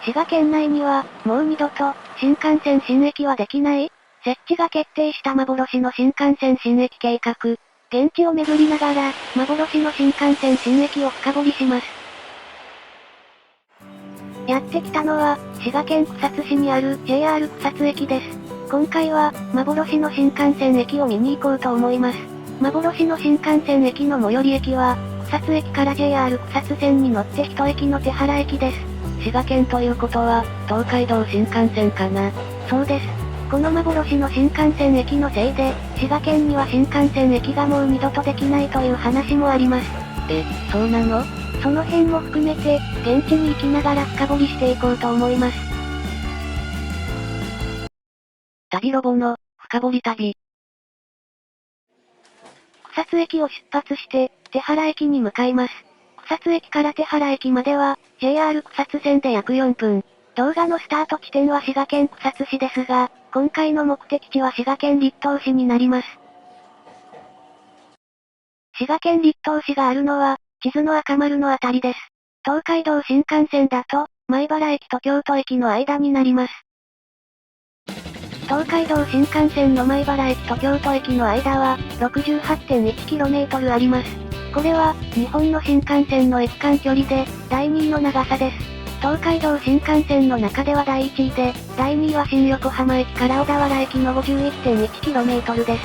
滋賀県内には、もう二度と、新幹線新駅はできない？設置が決定した幻の新幹線新駅計画。現地を巡りながら、幻の新幹線新駅を深掘りします。やってきたのは、滋賀県草津市にある JR 草津駅です。今回は、幻の新幹線駅を見に行こうと思います。幻の新幹線駅の最寄り駅は、草津駅から JR 草津線に乗って一駅の手原駅です。滋賀県ということは、東海道新幹線かな。そうです。この幻の新幹線駅のせいで、滋賀県には新幹線駅がもう二度とできないという話もあります。そうなの？その辺も含めて、現地に行きながら深掘りしていこうと思います。旅ロボの、深掘り旅。草津駅を出発して、手原駅に向かいます。草津駅から手原駅までは、JR 草津線で約4分。動画のスタート地点は滋賀県草津市ですが、今回の目的地は滋賀県栗東市になります。滋賀県栗東市があるのは、地図の赤丸のあたりです。東海道新幹線だと、米原駅と京都駅の間になります。東海道新幹線の米原駅と京都駅の間は、68.1km あります。これは、日本の新幹線の駅間距離で、第2位の長さです。東海道新幹線の中では第1位で、第2位は新横浜駅から小田原駅の 51.1km です。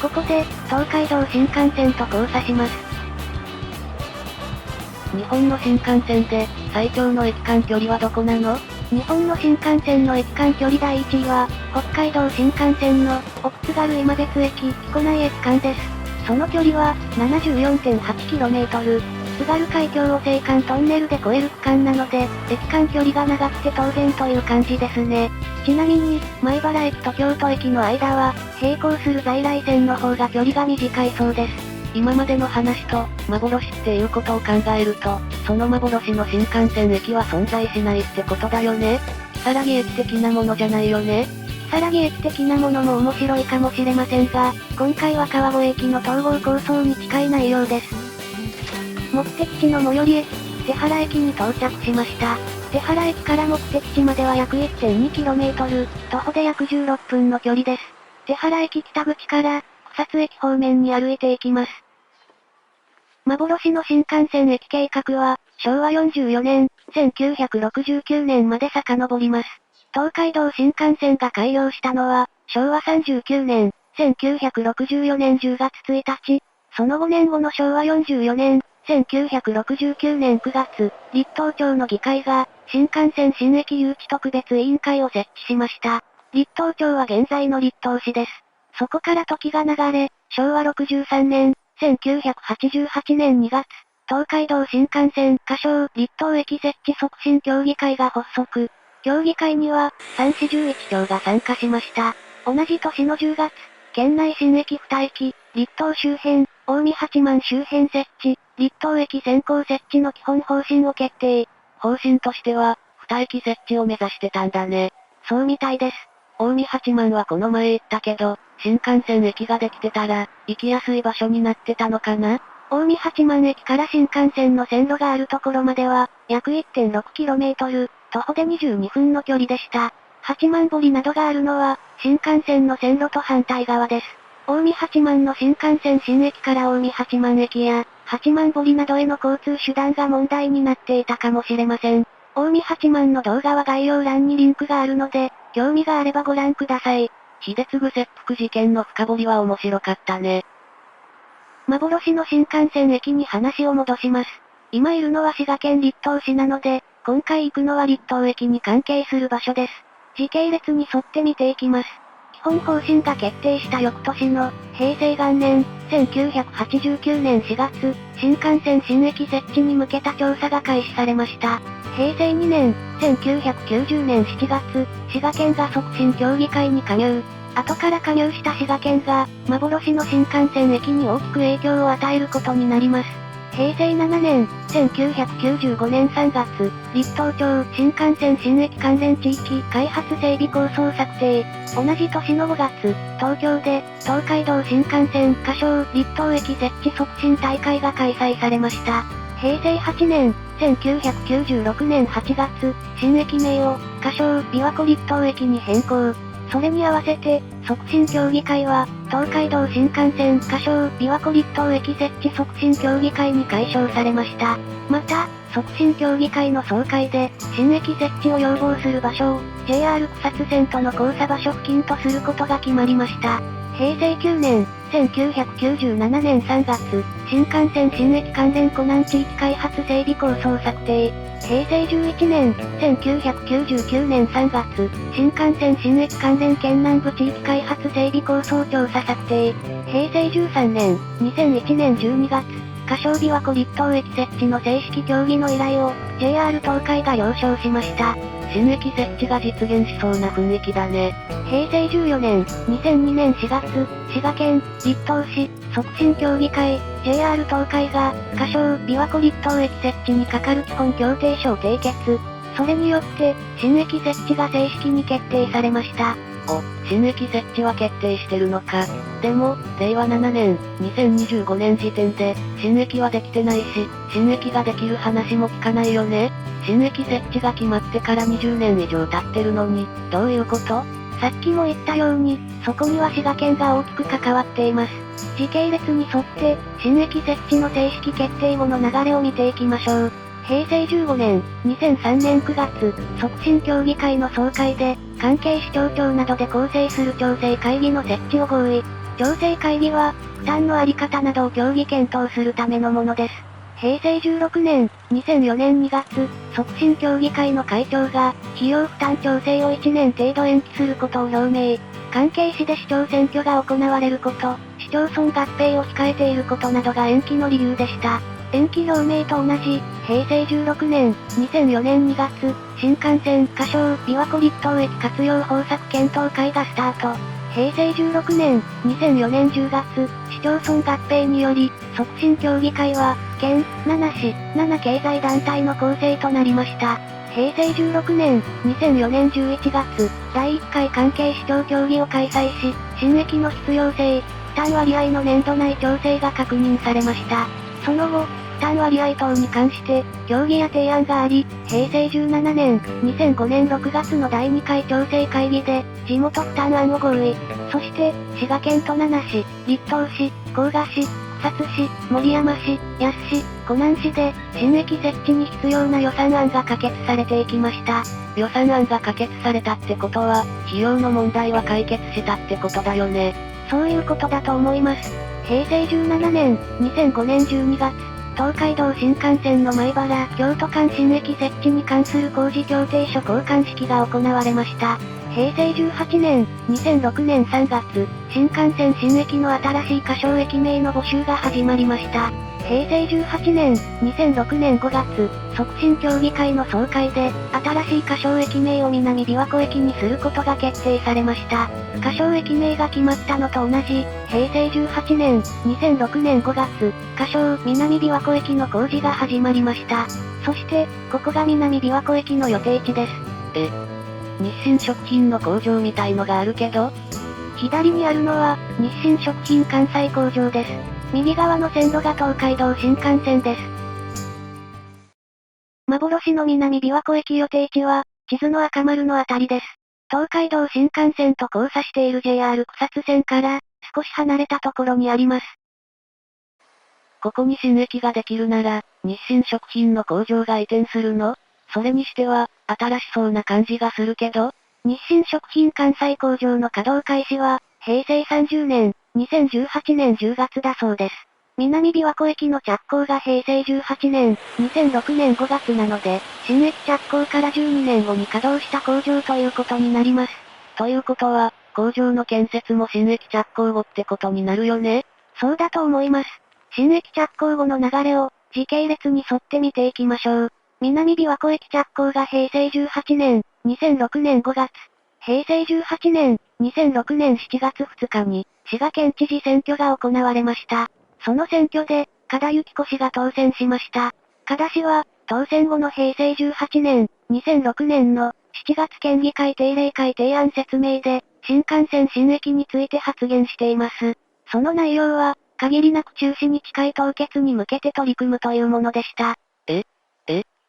ここで、東海道新幹線と交差します。日本の新幹線で、最長の駅間距離はどこなの？日本の新幹線の駅間距離第1位は、北海道新幹線の、奥津軽今別駅、彦内駅間です。その距離は、74.8km。津軽海峡を青函トンネルで越える区間なので、駅間距離が長くて当然という感じですね。ちなみに、米原駅と京都駅の間は、並行する在来線の方が距離が短いそうです。今までの話と、幻っていうことを考えると、その幻の新幹線駅は存在しないってことだよね。如月駅的なものじゃないよね。如月駅的なものも面白いかもしれませんが、今回は川越駅の統合構想に近い内容です。目的地の最寄り駅、手原駅に到着しました。手原駅から目的地までは約 1.2km、徒歩で約16分の距離です。手原駅北口から、草津駅方面に歩いていきます。幻の新幹線駅計画は、昭和44年、1969年まで遡ります。東海道新幹線が開業したのは、昭和39年、1964年10月1日。その5年後の昭和44年、1969年9月、栗東町の議会が、新幹線新駅誘致特別委員会を設置しました。栗東町は現在の栗東市です。そこから時が流れ、昭和63年、1988年2月、東海道新幹線仮称栗東駅設置促進協議会が発足。協議会には、3市11町が参加しました。同じ年の10月、県内新駅2駅、栗東周辺、近江八幡周辺設置、栗東駅先行設置の基本方針を決定。方針としては、2駅設置を目指してたんだね。そうみたいです。近江八幡はこの前行ったけど、新幹線駅ができてたら、行きやすい場所になってたのかな？近江八幡駅から新幹線の線路があるところまでは、約 1.6km、徒歩で22分の距離でした。八幡堀などがあるのは、新幹線の線路と反対側です。近江八幡の新幹線新駅から近江八幡駅や、八幡堀などへの交通手段が問題になっていたかもしれません。近江八幡の動画は概要欄にリンクがあるので、興味があればご覧ください。秀次切腹事件の深掘りは面白かったね。幻の新幹線駅に話を戻します。今いるのは滋賀県栗東市なので、今回行くのは栗東駅に関係する場所です。時系列に沿って見ていきます。基本方針が決定した翌年の、平成元年、1989年4月、新幹線新駅設置に向けた調査が開始されました。平成2年、1990年7月、滋賀県が促進協議会に加入。後から加入した滋賀県が、幻の新幹線駅に大きく影響を与えることになります。平成7年、1995年3月、栗東町新幹線新駅関連地域開発整備構想策定。同じ年の5月、東京で、東海道新幹線仮称栗東駅設置促進大会が開催されました。平成8年、1996年8月、新駅名を、仮称、琵琶湖立東駅に変更。それに合わせて、促進協議会は、東海道新幹線仮称、琵琶湖立東駅設置促進協議会に改称されました。また、促進協議会の総会で、新駅設置を要望する場所を、JR 草津線との交差場所付近とすることが決まりました。平成9年、1997年3月、新幹線新駅関連湖南地域開発整備構想策定。平成11年、1999年3月、新幹線新駅関連県南部地域開発整備構想調査策定。平成13年、2001年12月、仮称琵琶湖立東駅設置の正式協議の依頼を、JR 東海が了承しました。新駅設置が実現しそうな雰囲気だね。平成14年、2002年4月、滋賀県、立東市、促進協議会、JR 東海が、仮称、琵琶湖立東駅設置に係る基本協定書を締結。それによって、新駅設置が正式に決定されました。お、新駅設置は決定してるのか。でも、令和7年、2025年時点で、新駅はできてないし、新駅ができる話も聞かないよね。新駅設置が決まってから20年以上経ってるのに、どういうこと？さっきも言ったように、そこには滋賀県が大きく関わっています。時系列に沿って、新駅設置の正式決定後の流れを見ていきましょう。平成15年、2003年9月、促進協議会の総会で、関係市町町などで構成する調整会議の設置を合意。調整会議は、負担のあり方などを協議検討するためのものです。平成16年、2004年2月、促進協議会の会長が、費用負担調整を1年程度延期することを表明。関係市で市長選挙が行われること、市町村合併を控えていることなどが延期の理由でした。延期表明と同じ、平成16年、2004年2月、新幹線仮称、琵琶湖立東駅活用方策検討会がスタート。平成16年、2004年10月、市町村合併により、促進協議会は、県、7市、7経済団体の構成となりました。平成16年、2004年11月、第1回関係市長協議を開催し、新駅の必要性、負担割合の年度内調整が確認されました。その後、負担割合等に関して、協議や提案があり、平成17年、2005年6月の第2回調整会議で、地元負担案を合意。そして、滋賀県と7市、立東市、甲賀市、草津市、守山市、野洲市、湖南市で、新駅設置に必要な予算案が可決されていきました。予算案が可決されたってことは、費用の問題は解決したってことだよね。そういうことだと思います。平成17年、2005年12月、東海道新幹線の米原・京都間新駅設置に関する工事協定書交換式が行われました。平成18年、2006年3月、新幹線新駅の新しい仮称駅名の募集が始まりました。平成18年、2006年5月、促進協議会の総会で、新しい仮称駅名を南琵琶湖駅にすることが決定されました。仮称駅名が決まったのと同じ、平成18年、2006年5月、仮称南琵琶湖駅の工事が始まりました。そして、ここが南琵琶湖駅の予定地です。日清食品の工場みたいのがあるけど、左にあるのは、日清食品関西工場です。右側の線路が東海道新幹線です。幻の南琵琶湖駅予定地は、地図の赤丸のあたりです。東海道新幹線と交差している JR 草津線から、少し離れたところにあります。ここに新駅ができるなら、日清食品の工場が移転するの？それにしては、新しそうな感じがするけど、日清食品関西工場の稼働開始は、平成30年、2018年10月だそうです。南琵琶湖駅の着工が平成18年、2006年5月なので、新駅着工から12年後に稼働した工場ということになります。ということは、工場の建設も新駅着工後ってことになるよね？そうだと思います。新駅着工後の流れを、時系列に沿って見ていきましょう。南琵琶湖駅着工が平成18年、2006年5月。平成18年、2006年7月2日に、滋賀県知事選挙が行われました。その選挙で、加田幸子氏が当選しました。加田氏は、当選後の平成18年、2006年の7月県議会定例会提案説明で、新幹線新駅について発言しています。その内容は、限りなく中止に近い凍結に向けて取り組むというものでした。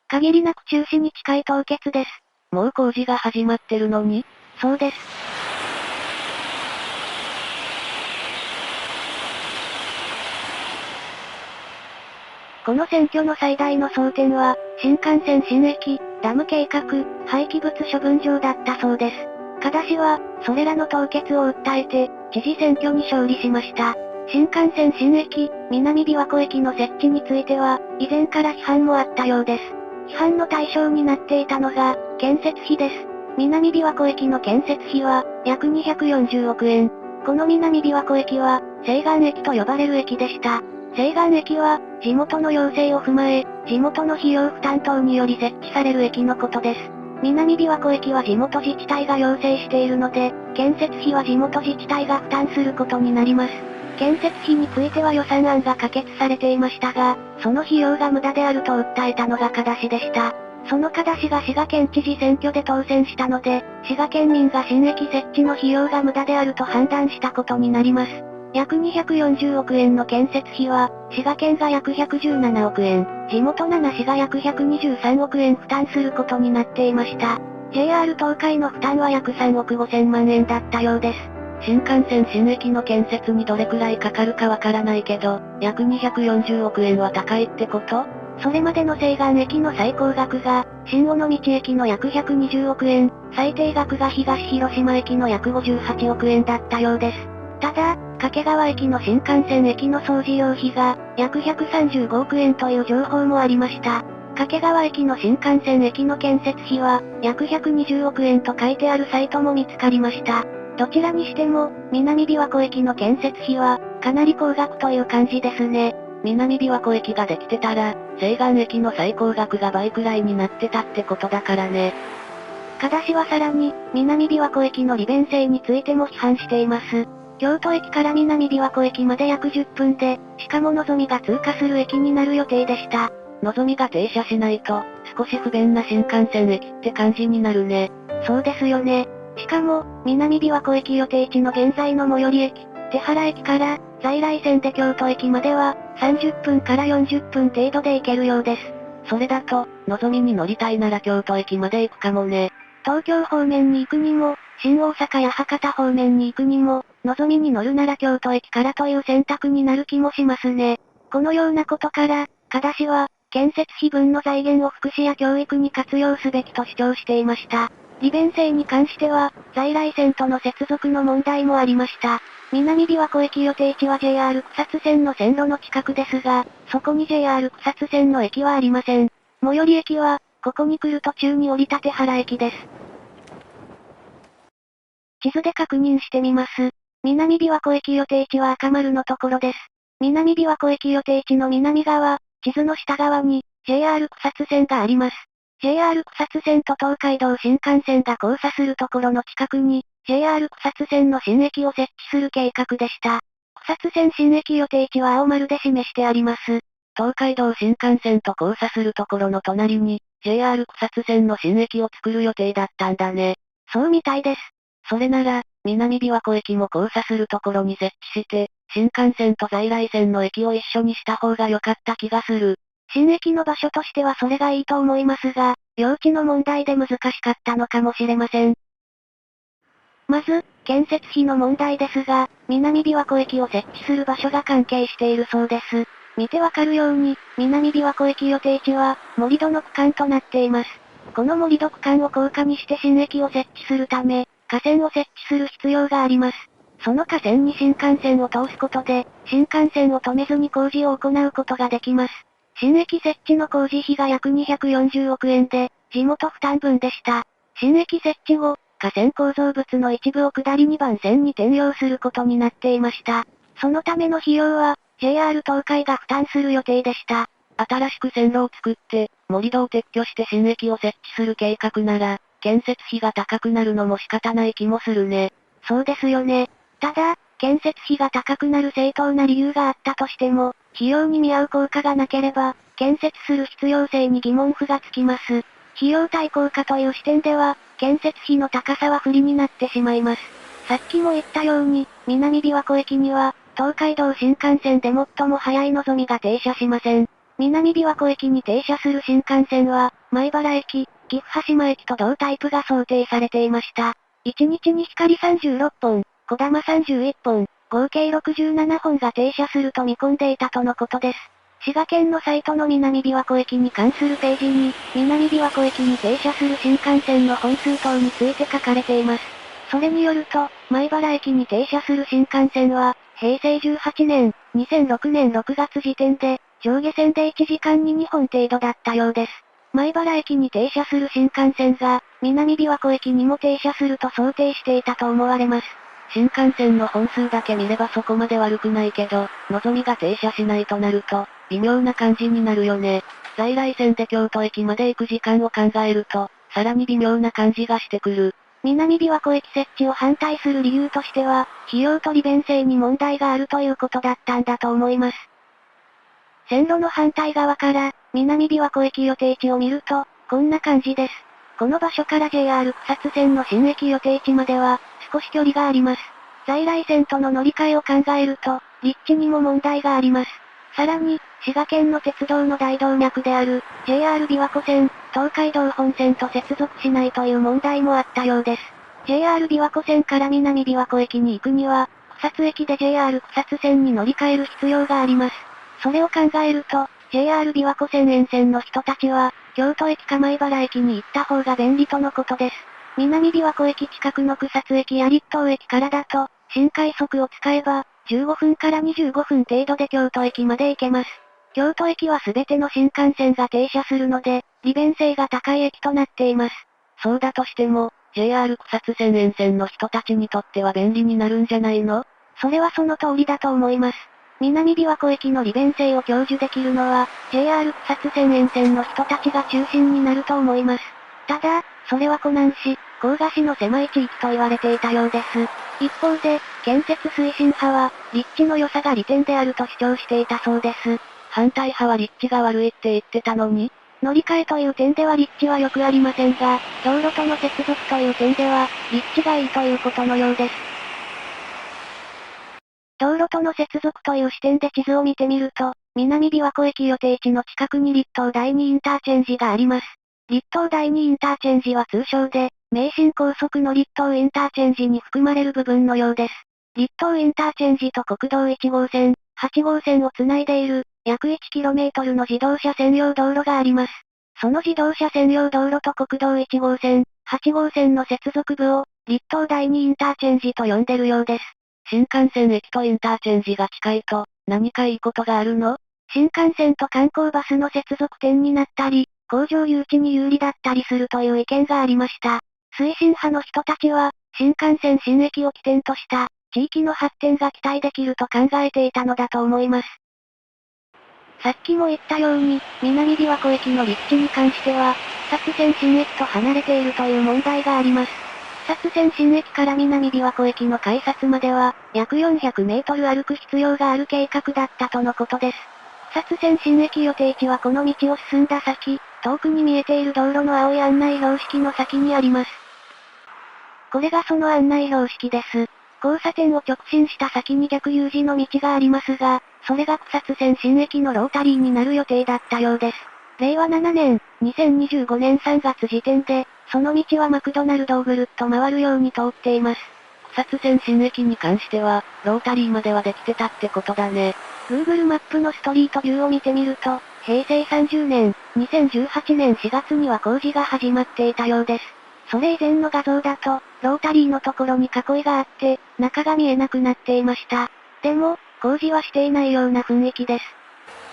限りなく中止に近い凍結です。もう工事が始まってるのに？そうです。この選挙の最大の争点は、新幹線新駅、ダム計画、廃棄物処分場だったそうです。加田氏は、それらの凍結を訴えて、知事選挙に勝利しました。新幹線新駅、南琵琶湖駅の設置については、以前から批判もあったようです。批判の対象になっていたのが、建設費です。南琵琶湖駅の建設費は、約240億円。この南琵琶湖駅は、西岸駅と呼ばれる駅でした。西岸駅は、地元の要請を踏まえ、地元の費用負担等により設置される駅のことです。南琵琶湖駅は地元自治体が要請しているので、建設費は地元自治体が負担することになります。建設費については予算案が可決されていましたが、その費用が無駄であると訴えたのが加田氏でした。その加田氏が滋賀県知事選挙で当選したので、滋賀県民が新駅設置の費用が無駄であると判断したことになります。約240億円の建設費は、滋賀県が約117億円、地元7市が約123億円負担することになっていました。JR 東海の負担は約3億5千万円だったようです。新幹線新駅の建設にどれくらいかかるかわからないけど、約240億円は高いってこと？それまでの西岸駅の最高額が、新尾道駅の約120億円、最低額が東広島駅の約58億円だったようです。ただ、掛川駅の新幹線駅の総事業費が、約135億円という情報もありました。掛川駅の新幹線駅の建設費は、約120億円と書いてあるサイトも見つかりました。どちらにしても、南琵琶湖駅の建設費は、かなり高額という感じですね。南琵琶湖駅ができてたら、西岸駅の最高額が倍くらいになってたってことだからね。加田氏はさらに、南琵琶湖駅の利便性についても批判しています。京都駅から南琵琶湖駅まで約10分で、しかものぞみが通過する駅になる予定でした。のぞみが停車しないと、少し不便な新幹線駅って感じになるね。そうですよね。しかも、南琵琶湖駅予定地の現在の最寄り駅、手原駅から、在来線で京都駅までは、30分から40分程度で行けるようです。それだと、のぞみに乗りたいなら京都駅まで行くかもね。東京方面に行くにも、新大阪や博多方面に行くにも、のぞみに乗るなら京都駅からという選択になる気もしますね。このようなことから、加田氏は、建設費分の財源を福祉や教育に活用すべきと主張していました。利便性に関しては、在来線との接続の問題もありました。南琵琶湖駅予定地は JR 草津線の線路の近くですが、そこに JR 草津線の駅はありません。最寄り駅は、ここに来る途中に降りた手原駅です。地図で確認してみます。南琵琶湖駅予定地は赤丸のところです。南琵琶湖駅予定地の南側、地図の下側に、JR 草津線があります。JR 草津線と東海道新幹線が交差するところの近くに、JR 草津線の新駅を設置する計画でした。草津線新駅予定地は青丸で示してあります。東海道新幹線と交差するところの隣に、JR 草津線の新駅を作る予定だったんだね。そうみたいです。それなら、南琵琶湖駅も交差するところに設置して、新幹線と在来線の駅を一緒にした方が良かった気がする。新駅の場所としてはそれがいいと思いますが、用地の問題で難しかったのかもしれません。まず、建設費の問題ですが、南琵琶湖駅を設置する場所が関係しているそうです。見てわかるように、南琵琶湖駅予定地は、盛り土の区間となっています。この盛り土区間を高架にして新駅を設置するため、架線を設置する必要があります。その架線に新幹線を通すことで、新幹線を止めずに工事を行うことができます。新駅設置の工事費が約240億円で、地元負担分でした。新駅設置後、架線構造物の一部を下り2番線に転用することになっていました。そのための費用は、JR 東海が負担する予定でした。新しく線路を作って、盛り土を撤去して新駅を設置する計画なら、建設費が高くなるのも仕方ない気もするね。そうですよね。ただ、建設費が高くなる正当な理由があったとしても、費用に見合う効果がなければ、建設する必要性に疑問符がつきます。費用対効果という視点では、建設費の高さは不利になってしまいます。さっきも言ったように、南琵琶湖駅には、東海道新幹線で最も早いのぞみが停車しません。南琵琶湖駅に停車する新幹線は、米原駅、岐阜羽島駅と同タイプが想定されていました。1日に光36本、こだま31本、合計67本が停車すると見込んでいたとのことです。滋賀県のサイトの南琵琶湖駅に関するページに、南琵琶湖駅に停車する新幹線の本数等について書かれています。それによると、米原駅に停車する新幹線は、平成18年、2006年6月時点で、上下線で1時間に2本程度だったようです。米原駅に停車する新幹線が、南琵琶湖駅にも停車すると想定していたと思われます。新幹線の本数だけ見ればそこまで悪くないけど、のぞみが停車しないとなると、微妙な感じになるよね。在来線で京都駅まで行く時間を考えると、さらに微妙な感じがしてくる。南琵琶湖駅設置を反対する理由としては、費用と利便性に問題があるということだったんだと思います。線路の反対側から、南琵琶湖駅予定地を見ると、こんな感じです。この場所から JR 草津線の新駅予定地までは、少し距離があります。在来線との乗り換えを考えると、立地にも問題があります。さらに、滋賀県の鉄道の大動脈である、JR 琵琶湖線、東海道本線と接続しないという問題もあったようです。JR 琵琶湖線から南琵琶湖駅に行くには、草津駅で JR 草津線に乗り換える必要があります。それを考えると、JR 琵琶湖線沿線の人たちは、京都駅か米原駅に行った方が便利とのことです。南琵琶湖駅近くの草津駅や立東駅からだと、新快速を使えば、15分から25分程度で京都駅まで行けます。京都駅は全ての新幹線が停車するので、利便性が高い駅となっています。そうだとしても、JR 草津線沿線の人たちにとっては便利になるんじゃないの？それはその通りだと思います。南琵琶湖駅の利便性を享受できるのは、JR 草津線沿線の人たちが中心になると思います。ただ、それは湖南市、甲賀市の狭い地域と言われていたようです。一方で、建設推進派は、立地の良さが利点であると主張していたそうです。反対派は立地が悪いって言ってたのに？乗り換えという点では立地は良くありませんが、道路との接続という点では、立地がいいということのようです。道路との接続という視点で地図を見てみると、南琵琶湖駅予定地の近くに立東第二インターチェンジがあります。立東第二インターチェンジは通称で、名神高速の立東インターチェンジに含まれる部分のようです。立東インターチェンジと国道1号線、8号線をつないでいる、約 1km の自動車専用道路があります。その自動車専用道路と国道1号線、8号線の接続部を、立東第二インターチェンジと呼んでるようです。新幹線駅とインターチェンジが近いと、何かいいことがあるの？新幹線と観光バスの接続点になったり、工場誘致に有利だったりするという意見がありました。推進派の人たちは、新幹線新駅を起点とした、地域の発展が期待できると考えていたのだと思います。さっきも言ったように、南琵琶湖駅の立地に関しては、草津線新駅と離れているという問題があります。草津線新駅から南琵琶湖駅の改札までは、約400メートル歩く必要がある計画だったとのことです。草津線新駅予定地はこの道を進んだ先、遠くに見えている道路の青い案内標識の先にあります。これがその案内標識です。交差点を直進した先に逆 U 字の道がありますが、それが草津線新駅のロータリーになる予定だったようです。令和7年、2025年3月時点で、その道はマクドナルドをぐるっと回るように通っています。草津線新駅に関しては、ロータリーまではできてたってことだね。Google マップのストリートビューを見てみると、平成30年、2018年4月には工事が始まっていたようです。それ以前の画像だと、ロータリーのところに囲いがあって、中が見えなくなっていました。でも、工事はしていないような雰囲気です。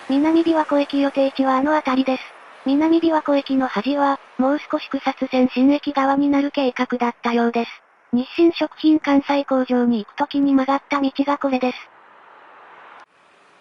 南琵琶湖駅予定地はあの辺りです。南琵琶湖駅の端は、もう少し草津線新駅側になる計画だったようです。日清食品関西工場に行くときに曲がった道がこれです。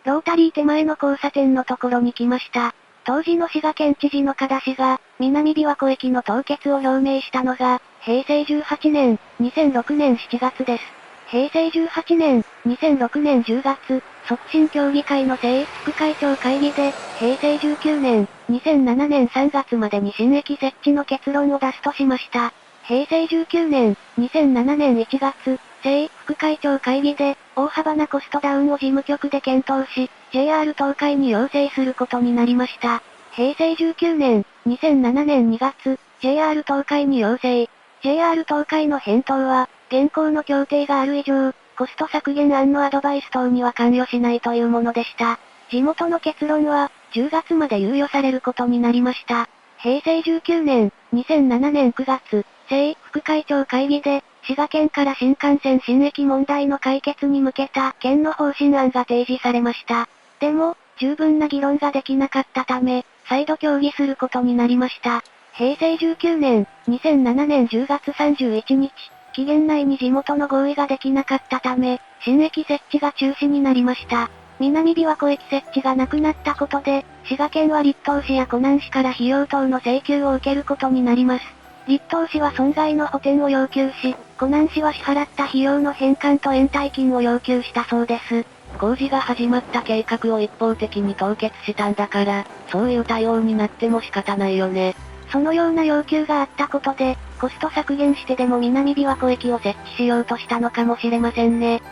ロータリー手前の交差点のところに来ました。当時の滋賀県知事の加田氏が、南琵琶湖駅の凍結を表明したのが、平成18年、2006年7月です。平成18年、2006年10月、促進協議会の正副会長会議で、平成19年、2007年3月までに新駅設置の結論を出すとしました。平成19年、2007年1月、正副会長会議で、大幅なコストダウンを事務局で検討し、JR 東海に要請することになりました。平成19年、2007年2月、JR 東海に要請。JR 東海の返答は、現行の協定がある以上、コスト削減案のアドバイス等には関与しないというものでした。地元の結論は、10月まで猶予されることになりました。平成19年、2007年9月、政副会長会議で、滋賀県から新幹線新駅問題の解決に向けた県の方針案が提示されました。でも、十分な議論ができなかったため、再度協議することになりました。平成19年、2007年10月31日、期限内に地元の合意ができなかったため、新駅設置が中止になりました。南琵琶湖駅設置がなくなったことで、滋賀県は栗東市や湖南市から費用等の請求を受けることになります。栗東市は損害の補填を要求し、湖南市は支払った費用の返還と延滞金を要求したそうです。工事が始まった計画を一方的に凍結したんだから、そういう対応になっても仕方ないよね。そのような要求があったことで、コスト削減してでも南琵琶湖駅を設置しようとしたのかもしれませんね。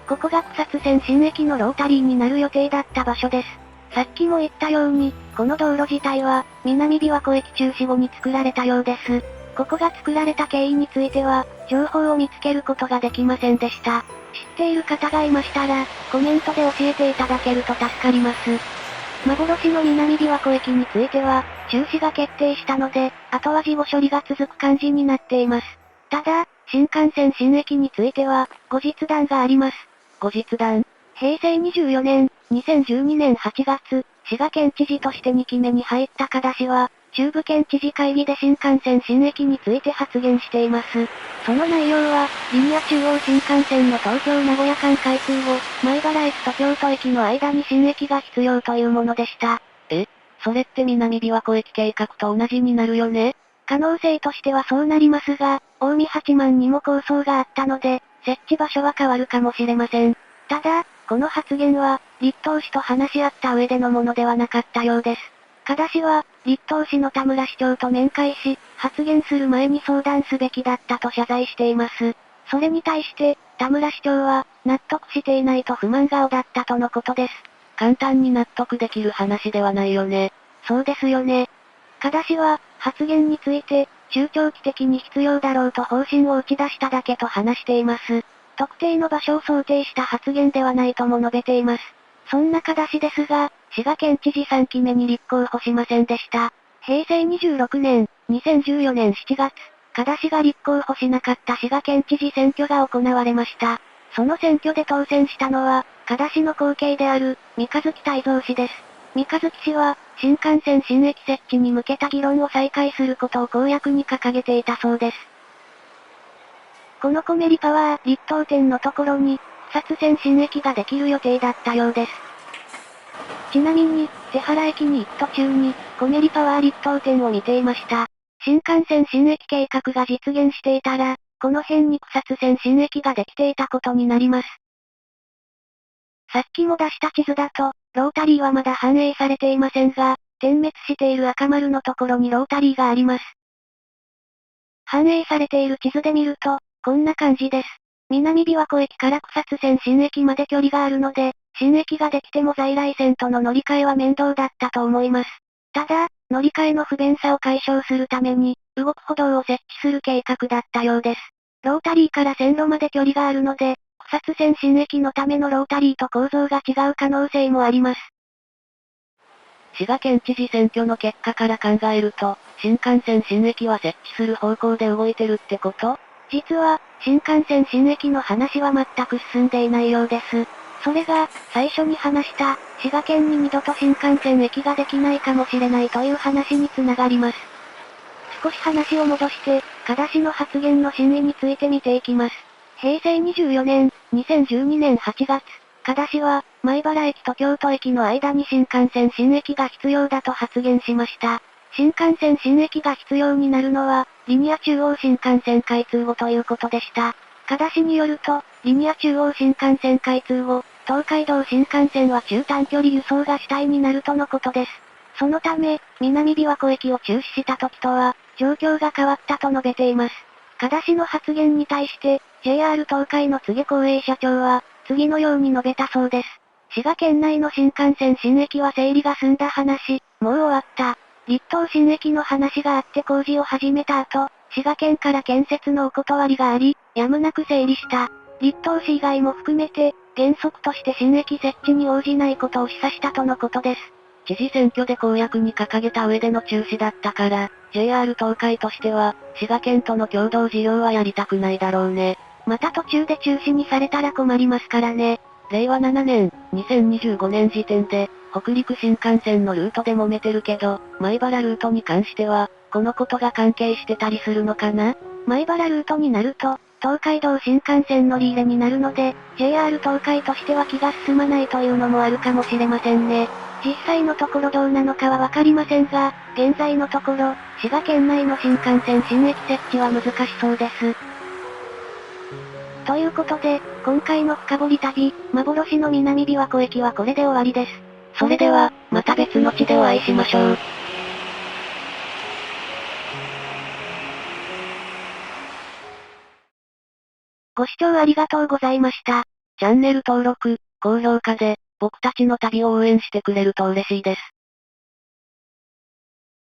ここが草津線新駅のロータリーになる予定だった場所です。さっきも言ったように、この道路自体は、南琵琶湖駅中止後に作られたようです。ここが作られた経緯については、情報を見つけることができませんでした。知っている方がいましたら、コメントで教えていただけると助かります。幻の南琵琶湖駅については、中止が決定したので、あとは事後処理が続く感じになっています。ただ、新幹線新駅については、後日談があります。後日談？平成24年、2012年8月、滋賀県知事として2期目に入った加田氏は、中部県知事会議で新幹線新駅について発言しています。その内容は、リニア中央新幹線の東京名古屋間開通後、米原駅と京都駅の間に新駅が必要というものでした。それって南琵琶湖駅計画と同じになるよね？可能性としてはそうなりますが、近江八幡にも構想があったので、設置場所は変わるかもしれません。ただ、この発言は、栗東市と話し合った上でのものではなかったようです。加田氏は、栗東市の田村市長と面会し、発言する前に相談すべきだったと謝罪しています。それに対して、田村市長は、納得していないと不満顔だったとのことです。簡単に納得できる話ではないよね。そうですよね。加田氏は、発言について、中長期的に必要だろうと方針を打ち出しただけと話しています。特定の場所を想定した発言ではないとも述べています。そんな加田氏ですが、滋賀県知事3期目に立候補しませんでした。平成26年、2014年7月、加田氏が立候補しなかった滋賀県知事選挙が行われました。その選挙で当選したのは、加田氏の後継である、三日月泰造氏です。三日月氏は、新幹線新駅設置に向けた議論を再開することを公約に掲げていたそうです。このコメリパワー栗東店のところに、草津線新駅ができる予定だったようです。ちなみに、瀬原駅に行く途中に、コメリパワー栗東店を見ていました。新幹線新駅計画が実現していたら、この辺に草津線新駅ができていたことになります。さっきも出した地図だと、ロータリーはまだ反映されていませんが、点滅している赤丸のところにロータリーがあります。反映されている地図で見ると、こんな感じです。南琵琶湖駅から草津線新駅まで距離があるので、新駅ができても在来線との乗り換えは面倒だったと思います。ただ、乗り換えの不便さを解消するために、動く歩道を設置する計画だったようです。ロータリーから線路まで距離があるので、草津線新駅のためのロータリーと構造が違う可能性もあります。滋賀県知事選挙の結果から考えると、新幹線新駅は設置する方向で動いてるってこと？実は、新幹線新駅の話は全く進んでいないようです。それが、最初に話した、滋賀県に二度と新幹線駅ができないかもしれないという話につながります。少し話を戻して、加田氏の発言の真意について見ていきます。平成24年、2012年8月、加田氏は、米原駅と京都駅の間に新幹線新駅が必要だと発言しました。新幹線新駅が必要になるのは、リニア中央新幹線開通後ということでした。加田氏によると、リニア中央新幹線開通後、東海道新幹線は中短距離輸送が主体になるとのことです。そのため、南琵琶湖駅を中止した時とは、状況が変わったと述べています。加田氏の発言に対して、JR 東海の柘植光栄社長は、次のように述べたそうです。滋賀県内の新幹線新駅は整理が済んだ話、もう終わった。立東新駅の話があって工事を始めた後、滋賀県から建設のお断りがあり、やむなく整理した。立東市以外も含めて、原則として新駅設置に応じないことを示唆したとのことです。知事選挙で公約に掲げた上での中止だったから、JR 東海としては、滋賀県との共同事業はやりたくないだろうね。また途中で中止にされたら困りますからね。令和7年、2025年時点で、北陸新幹線のルートで揉めてるけど、米原ルートに関しては、このことが関係してたりするのかな？米原ルートになると、東海道新幹線乗り入れになるので、JR 東海としては気が進まないというのもあるかもしれませんね。実際のところどうなのかはわかりませんが、現在のところ、滋賀県内の新幹線新駅設置は難しそうです。ということで、今回の深掘り旅、幻の南琵琶湖駅はこれで終わりです。それでは、また別の地でお会いしましょう。ご視聴ありがとうございました。チャンネル登録、高評価で、僕たちの旅を応援してくれると嬉しいです。